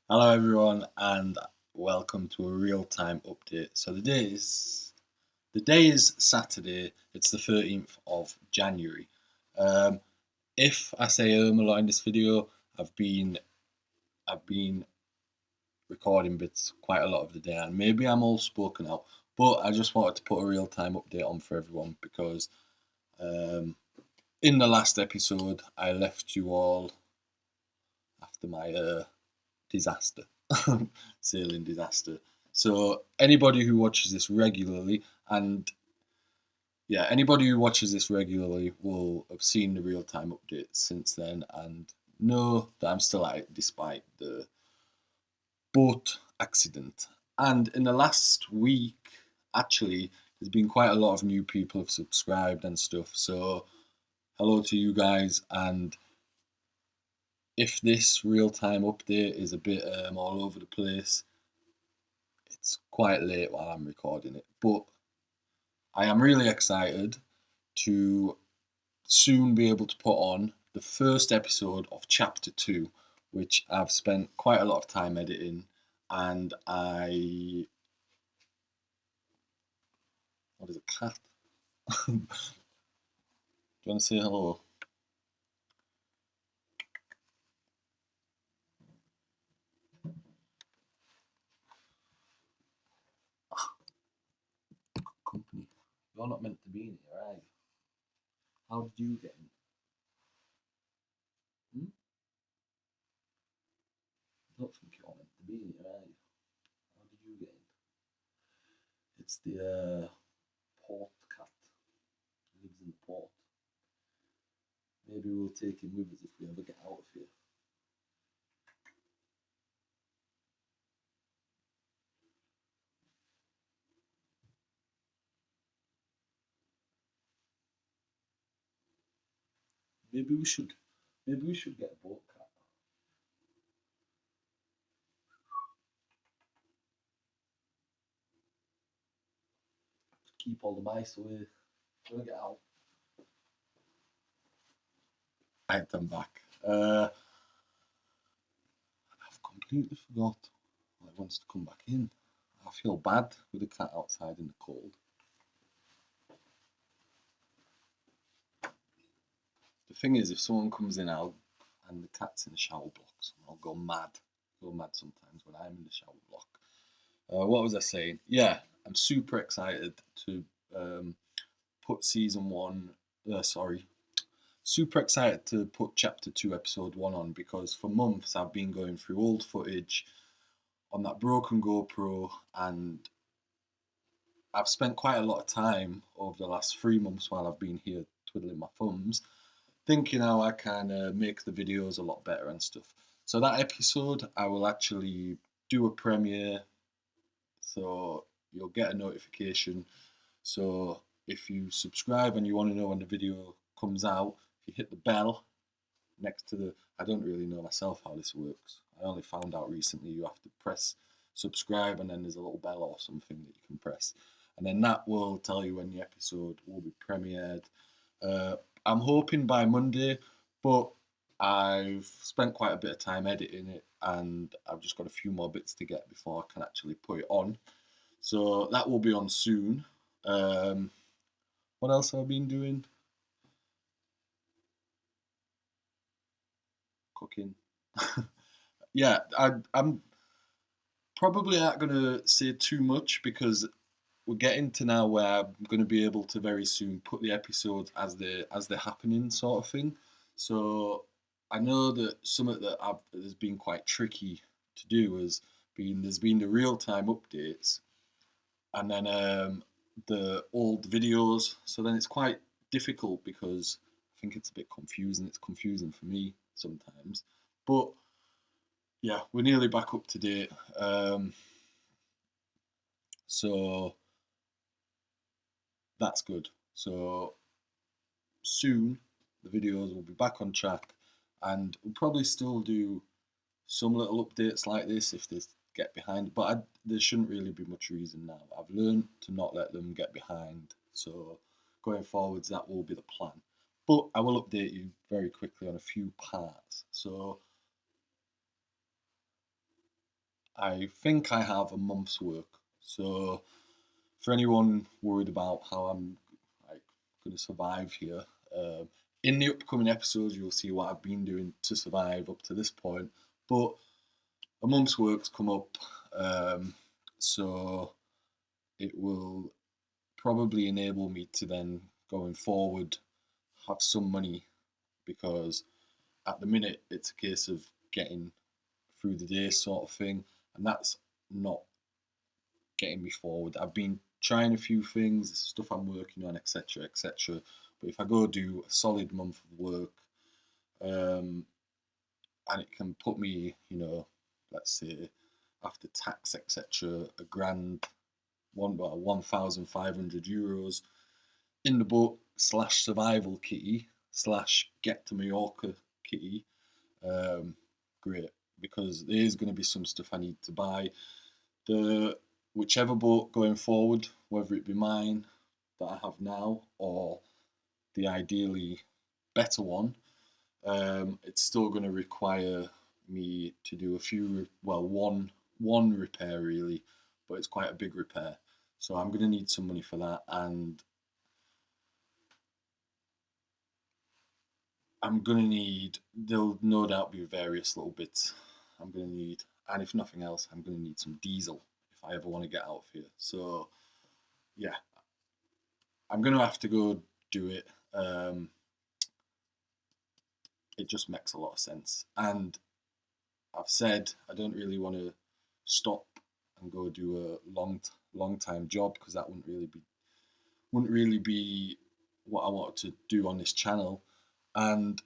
Hello, everyone, and welcome to a real-time update. So the day is Saturday. It's the 13th of January. Um, if I say a lot in this video, I've been recording bits quite a lot of the day, and maybe I'm all spoken out. But I just wanted to put a real-time update on for everyone because um, in the last episode I left you all after my disaster, sailing disaster. So anybody who watches this regularly, and yeah, anybody who watches this regularly will have seen the real time updates since then and know that I'm still at it despite the boat accident. And in the last week, actually, there's been quite a lot of new people have subscribed and stuff. So hello to you guys. And if this real time update is a bit all over the place, it's quite late while I'm recording it, but I am really excited to soon be able to put on the first episode of Chapter 2, which I've spent quite a lot of time editing. And I. What is a cat? Do you want to say hello? Company. You're not meant to be in here, are you? How did you get in? Hmm? I don't think you're meant to be in here, are you? How did you get in? It's the port cat. He lives in the port. Maybe we'll take him with us if we ever get out of here. Maybe we should. Maybe we should get a boat cat. Keep all the mice away. We'll get out. Right, I'm back. I've completely forgot. I wants to come back in. I feel bad with the cat outside in the cold. The thing is, if someone comes in out and the cat's in the shower blocks, I'll go mad. Go mad sometimes when I'm in the shower block. What was I saying? Yeah, I'm super excited to put season one. Sorry, super excited to put chapter 2 episode 1 on because for months I've been going through old footage on that broken GoPro, and I've spent quite a lot of time over the last 3 months while I've been here twiddling my thumbs thinking how I can make the videos a lot better and stuff. So that episode I will actually do a premiere, so you'll get a notification. So if you subscribe and you want to know when the video comes out, if you hit the bell next to the, I don't really know myself how this works. I only found out recently you have to press subscribe and then there's a little bell or something that you can press. And then that will tell you when the episode will be premiered. Uh, I'm hoping by Monday, but I've spent quite a bit of time editing it and I've just got a few more bits to get before I can actually put it on. So that will be on soon. Um, what else have I been doing? Cooking. Yeah, I'm probably not going to say too much because we're getting to now where I'm going to be able to very soon put the episodes as they're happening, sort of thing. So I know that some of that has been quite tricky to do has been there's been the real time updates and then the old videos. So then it's quite difficult because I think it's a bit confusing. It's confusing for me sometimes, but yeah, we're nearly back up to date. So that's good. So soon the videos will be back on track, and we'll probably still do some little updates like this if they get behind. But there shouldn't really be much reason now. I've learned to not let them get behind. So going forwards, that will be the plan. But I will update you very quickly on a few parts. So I think I have a month's work. So for anyone worried about how I'm like going to survive here, um, in the upcoming episodes you'll see what I've been doing to survive up to this point. But a month's work's come up, um, so it will probably enable me to then going forward have some money, because at the minute it's a case of getting through the day sort of thing, and that's not getting me forward. I've been trying a few things, stuff I'm working on, etc., etc. But if I go do a solid month of work, um, and it can put me, let's say after tax, etc., a grand, 1,500 euros in the boat slash survival kitty slash get to Mallorca kitty. Um, Great, because there is going to be some stuff I need to buy. The Whichever boat going forward, whether it be mine that I have now or the ideally better one, it's still going to require me to do a few, well, one repair really, but it's quite a big repair. So I'm going to need some money for that, and I'm going to need. There'll no doubt be various little bits I'm going to need, and if nothing else, I'm going to need some diesel if I ever want to get out of here. So yeah, I'm going to have to go do it. Um, it just makes a lot of sense, and I've said I don't really want to stop and go do a long time job, because that wouldn't really be what I wanted to do on this channel. And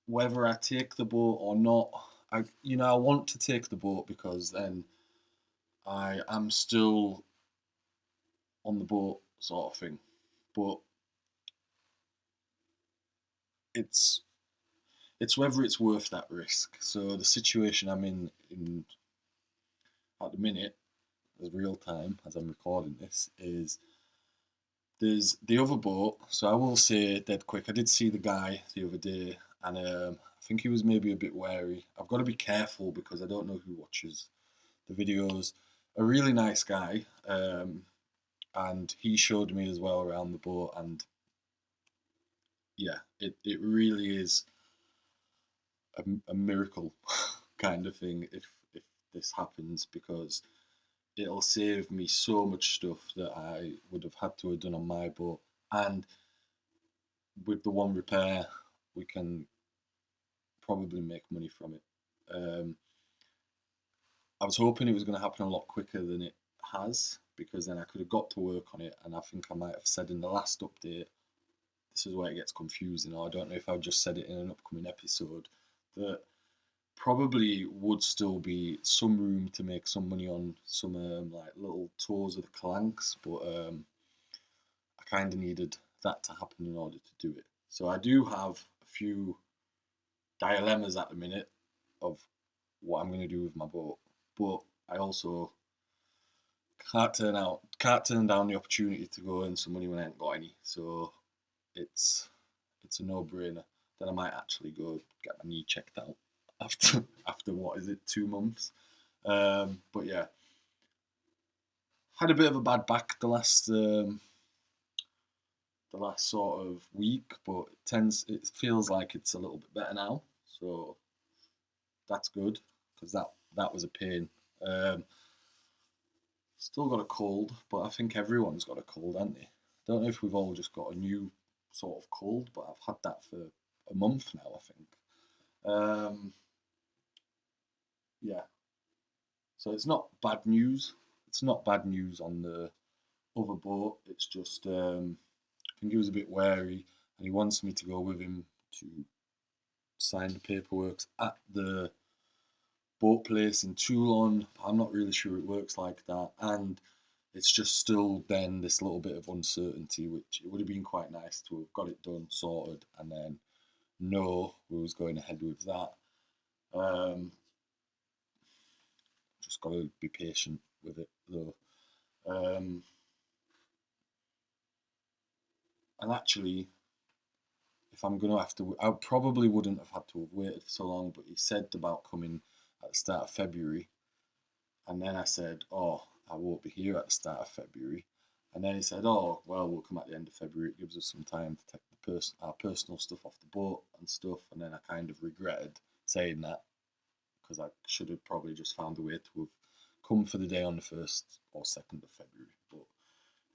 whether I take the boat or not, I want to take the boat, because then I am still on the boat sort of thing. But it's it's whether it's worth that risk. So the situation I'm in at the minute, as real time as I'm recording this, is there's the other boat. So I will say dead quick, I did see the guy the other day, and I think he was maybe a bit wary. I've got to be careful because I don't know who watches the videos. A really nice guy, and he showed me as well around the boat, and yeah, it really is a miracle kind of thing if this happens, because it'll save me so much stuff that I would have had to have done on my boat. And with the one repair, we can probably make money from it. I was hoping it was going to happen a lot quicker than it has, because then I could have got to work on it. And I think I might have said in the last update, this is where it gets confusing, or I don't know if I just said it in an upcoming episode, that probably would still be some room to make some money on some like little tours of the Calanques, but I kind of needed that to happen in order to do it. So I do have a few dilemmas at the minute of what I'm going to do with my boat, but I also can't turn down the opportunity to go earn some money when I ain't got any. So it's it's a no-brainer. Then I might actually go get my knee checked out after what is it, 2 months. But yeah, had a bit of a bad back the last sort of week, but it feels like it's a little bit better now. So that's good, because that was a pain. Um, Still got a cold, but I think everyone's got a cold, haven't they? Don't know if we've all just got a new sort of cold, but I've had that for a month now, I think. Um, yeah, so it's not bad news. It's not bad news on the other boat. It's just I think he was a bit wary, and he wants me to go with him to sign the paperwork at the boat place in Toulon. I'm not really sure it works like that, and it's just still then this little bit of uncertainty, which it would have been quite nice to have got it done, sorted, and then know we was going ahead with that. Um, just got to be patient with it though. Um, and actually, if I'm going to have to, I probably wouldn't have had to have waited so long, but he said about coming at the start of February. And then I said, oh, I won't be here at the start of February. And then he said, oh, well, we'll come at the end of February. It gives us some time to take our personal stuff off the boat and stuff. And then I kind of regretted saying that, because I should have probably just found a way to have come for the day on the 1st or 2nd of February. But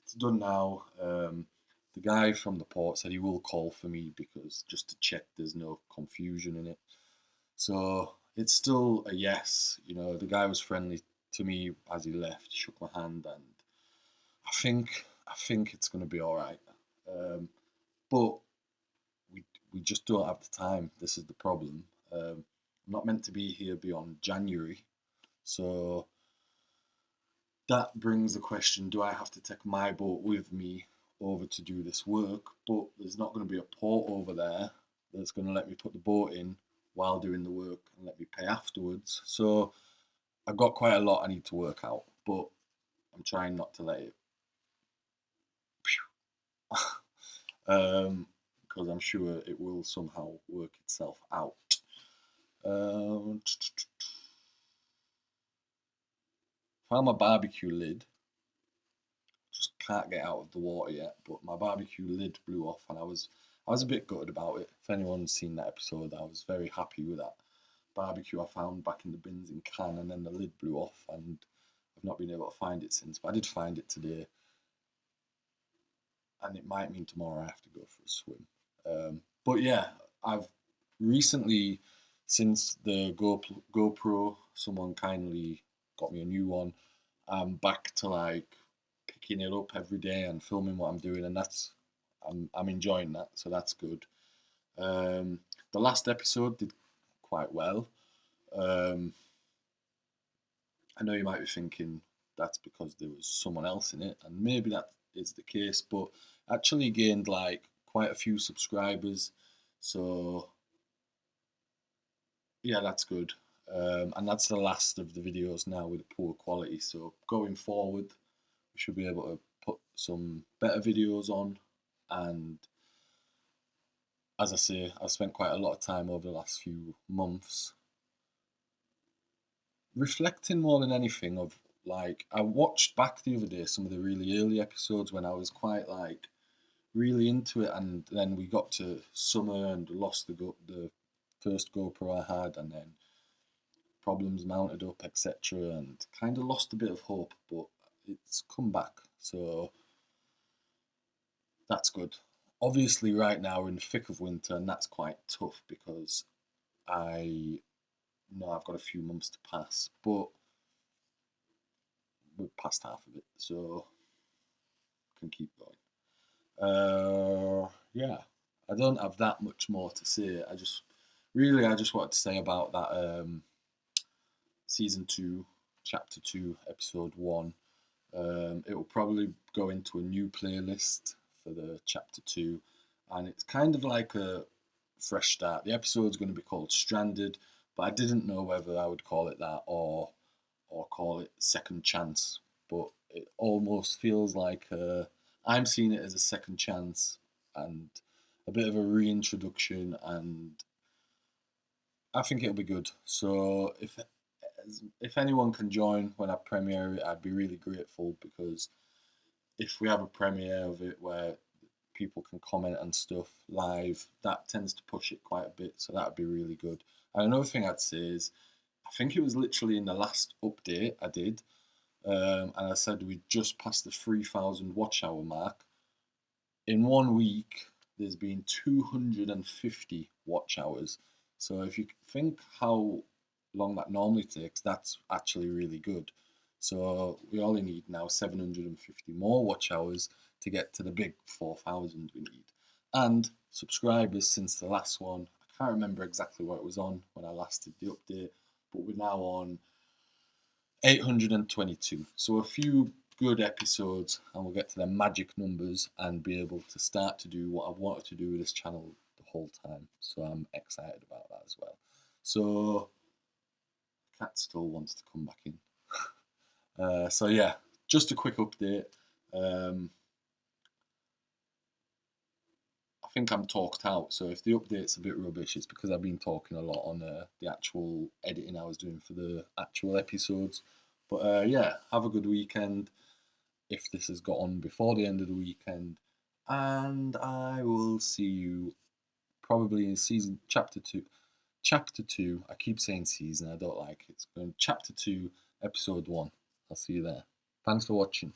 it's done now. The guy from the port said he will call for me, because just to check there's no confusion in it. So it's still a yes. The guy was friendly to me as he left. He shook my hand, and I think it's going to be all right. But we just don't have the time. This is the problem. I'm not meant to be here beyond January, so that brings the question: do I have to take my boat with me over to do this work? But there's not going to be a port over there that's going to let me put the boat in while doing the work and let me pay afterwards. So I've got quite a lot I need to work out, but I'm trying not to let it, because I'm sure it will somehow work itself out. Found my barbecue lid. Just can't get out of the water yet, but my barbecue lid blew off, and I was a bit gutted about it. If anyone's seen that episode, I was very happy with that barbecue I found back in the bins in Cannes, and then the lid blew off, and I've not been able to find it since. But I did find it today, and it might mean tomorrow I have to go for a swim. But yeah, I've recently, since the GoPro, someone kindly got me a new one. I'm back to like picking it up every day and filming what I'm doing, and I'm enjoying that, so that's good. The last episode did quite well. Um, I know you might be thinking that's because there was someone else in it, and maybe that is the case, but actually gained like quite a few subscribers, so yeah, that's good. And that's the last of the videos now with poor quality, so going forward, we should be able to put some better videos on. And as I say, I've spent quite a lot of time over the last few months reflecting more than anything of, like, I watched back the other day some of the really early episodes when I was quite like really into it, and then we got to summer and lost the first GoPro I had, and then problems mounted up, etc., and kind of lost a bit of hope, but it's come back, so that's good. Obviously, right now we're in the thick of winter, and that's quite tough because I know I've got a few months to pass, but we're past half of it, so can keep going. Yeah, I don't have that much more to say. I just wanted to say about that season 2, chapter 2, episode 1. It will probably go into a new playlist for the chapter 2, and it's kind of like a fresh start. The episode's going to be called Stranded, but I didn't know whether I would call it that or call it Second Chance. But it almost feels like I'm seeing it as a second chance and a bit of a reintroduction, and I think it'll be good. So if anyone can join when I premiere it, I'd be really grateful, because if we have a premiere of it where people can comment and stuff live, that tends to push it quite a bit. So that'd be really good. And another thing I'd say is, I think it was literally in the last update I did, and I said we just passed the 3,000 watch hour mark. In 1 week, there's been 250 watch hours. So if you think how long that normally takes, that's actually really good. So we only need now 750 more watch hours to get to the big 4,000 we need. And subscribers since the last one, I can't remember exactly what it was on when I last did the update, but we're now on 822. So a few good episodes, and we'll get to the magic numbers and be able to start to do what I've wanted to do with this channel the whole time. So I'm excited about that as well. So cat still wants to come back in. So yeah, just a quick update. I think I'm talked out. So if the update's a bit rubbish, it's because I've been talking a lot on the actual editing I was doing for the actual episodes. But yeah, have a good weekend. If this has got on before the end of the weekend, and I will see you probably in season chapter two. Chapter two. I keep saying season. I don't like it. It's going chapter two, episode one. I'll see you there. Thanks for watching.